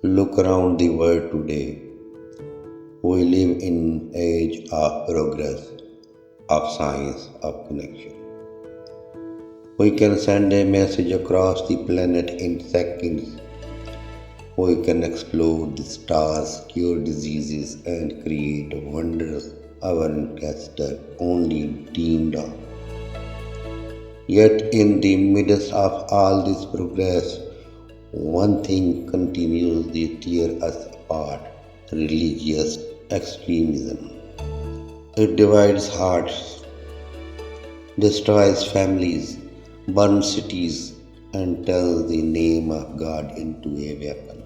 Look around the world today. We live in an age of progress, of science, of connection. We can send a message across the planet in seconds. We can explore the stars, cure diseases, and create wonders our ancestors only dreamed of. Yet, in the midst of all this progress, one thing continues to tear us apart: religious extremism. It divides hearts, destroys families, burns cities, and turns the name of God into a weapon.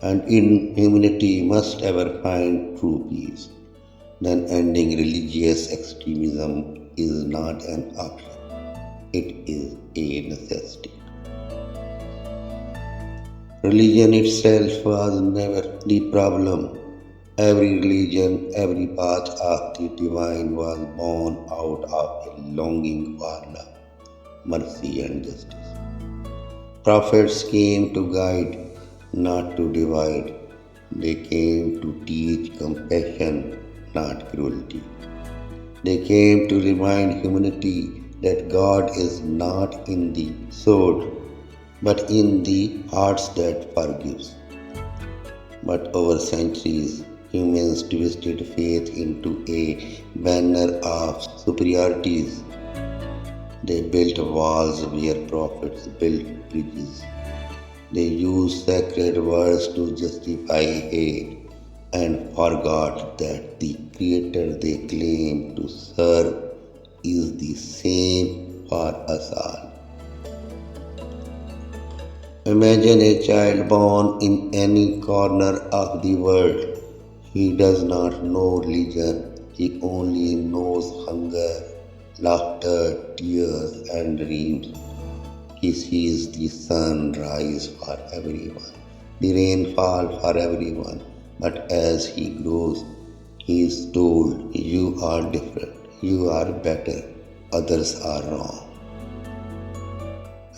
And in humanity must ever find true peace, then ending religious extremism is not an option, it is a necessity. Religion itself was never the problem. Every religion, every path of the divine was born out of a longing for love, mercy, and justice. Prophets came to guide, not to divide. They came to teach compassion, not cruelty. They came to remind humanity that God is not in the sword, but in the hearts that forgives. But over centuries, humans twisted faith into a banner of superiorities. They built walls where prophets built bridges. They used sacred words to justify hate and forgot that the Creator they claim to serve is the same for us all. Imagine a child born in any corner of the world. He does not know religion, he only knows hunger, laughter, tears, and dreams. He sees the sun rise for everyone, the rain fall for everyone. But as he grows, he is told, "You are different, you are better, others are wrong."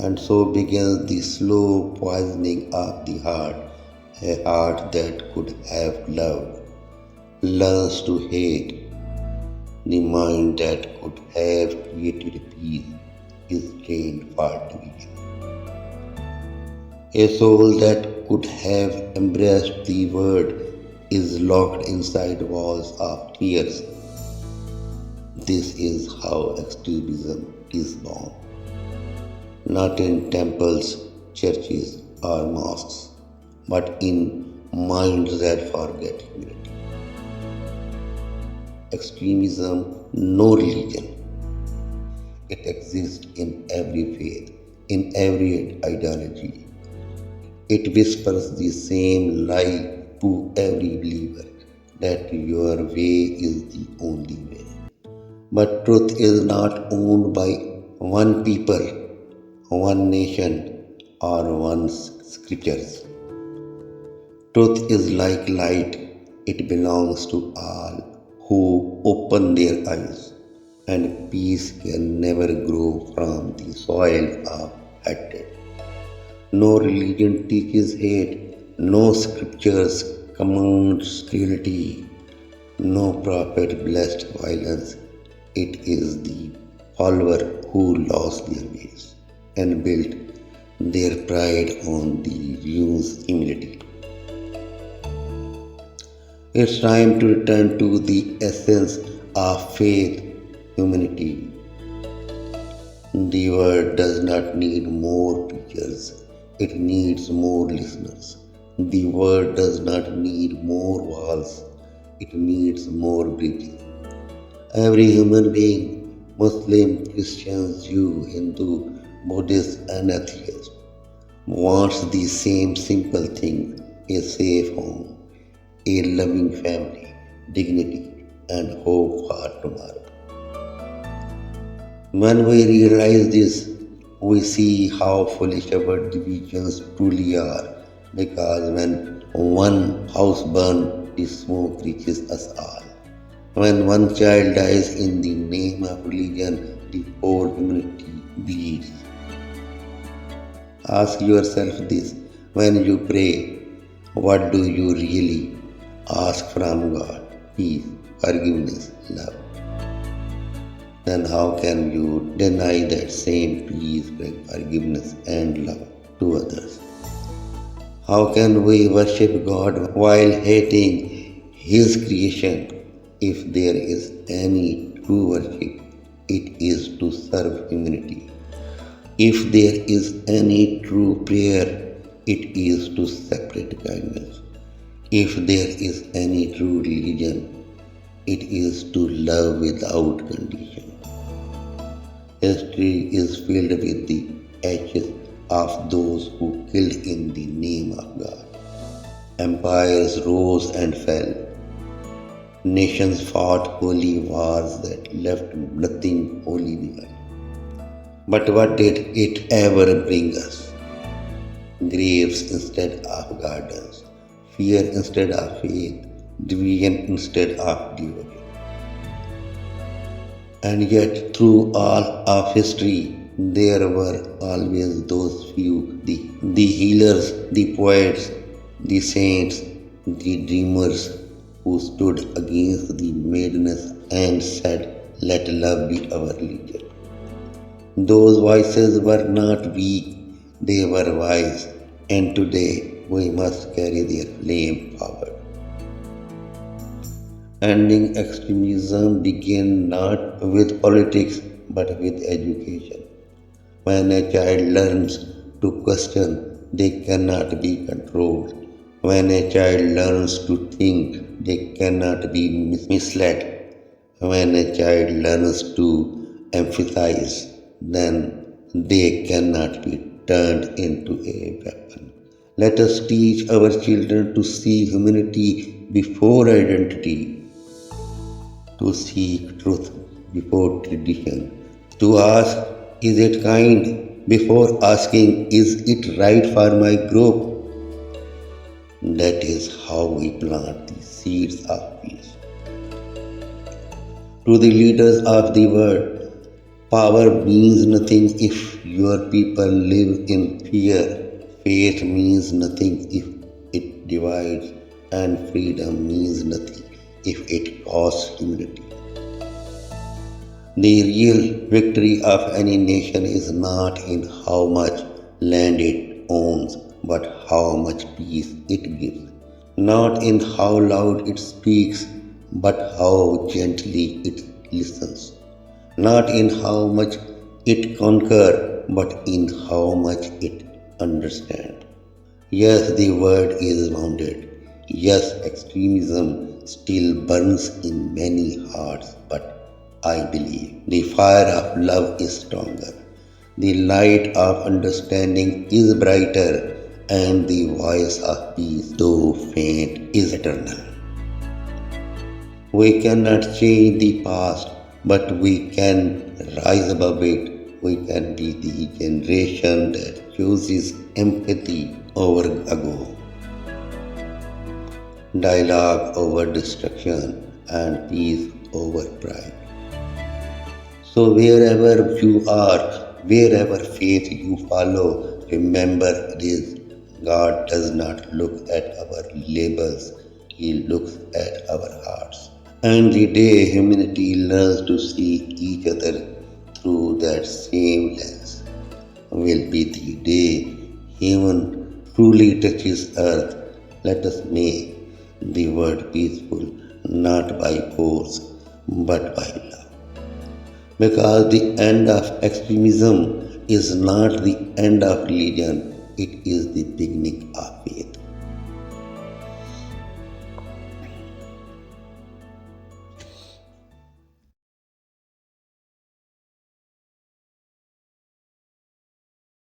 And so begins the slow poisoning of the heart. A heart that could have loved learns to hate. The mind that could have created peace is trained for division. A soul that could have embraced the word is locked inside walls of tears. This is how extremism is born. Not in temples, churches, or mosques, but in minds that forget humanity. Extremism, no religion. It exists in every faith, in every ideology. It whispers the same lie to every believer that your way is the only way. But truth is not owned by one people, one nation, or one scriptures. Truth is like light, it belongs to all who open their eyes, and peace can never grow from the soil of hatred. No religion teaches hate, no scriptures commands cruelty, no prophet blessed violence. It is the follower who lost their ways and built their pride on the ruins humility. It's time to return to the essence of faith, humanity. The world does not need more preachers, it needs more listeners. The world does not need more walls, it needs more bridges. Every human being, Muslim, Christian, Jew, Hindu, Buddhist, and atheist, wants the same simple thing: a safe home, a loving family, dignity, and hope for tomorrow. When we realize this, we see how foolish our divisions truly are, because when one house burns, the smoke reaches us all. When one child dies in the name of religion, the whole humanity bleeds. Ask yourself this when you pray: What do you really ask from God? Peace, forgiveness, love. Then how can you deny that same peace, forgiveness, and love to others? How can we worship God while hating His creation? If there is any true worship, it is to serve humanity. If there is any true prayer, it is to separate kindness. If there is any true religion, it is to love without condition. History is filled with the ashes of those who killed in the name of God. Empires rose and fell. Nations fought holy wars that left nothing holy behind. But what did it ever bring us? Graves instead of gardens, fear instead of faith, division instead of devotion. And yet, through all of history, there were always those few, the healers, the poets, the saints, the dreamers, who stood against the madness and said, "Let love be our religion." Those voices were not weak, they were wise, and today we must carry their flame forward. Ending extremism begins not with politics but with education. When a child learns to question, they cannot be controlled. When a child learns to think, they cannot be misled. When a child learns to emphasize, then they cannot be turned into a weapon. Let us teach our children to see humanity before identity, to seek truth before tradition, to ask, is it kind, before asking, is it right for my group? That is how we plant the seeds of peace. To the leaders of the world, power means nothing if your people live in fear. Faith means nothing if it divides, and freedom means nothing if it costs humanity. The real victory of any nation is not in how much land it owns, but how much peace it gives. Not in how loud it speaks, but how gently it listens. Not in how much it conquers, but in how much it understands. Yes, the world is wounded. Yes, extremism still burns in many hearts, but I believe the fire of love is stronger. The light of understanding is brighter, and the voice of peace, though faint, is eternal. We cannot change the past, but we can rise above it. We can be the generation that chooses empathy over ego, dialogue over destruction, and peace over pride. So, wherever you are, wherever faith you follow, remember this: God does not look at our labels, He looks at our hearts. And the day humanity learns to see each other through that same lens will be the day heaven truly touches earth. Let us make the world peaceful, not by force, but by love. Because the end of extremism is not the end of religion, it is the beginning of faith.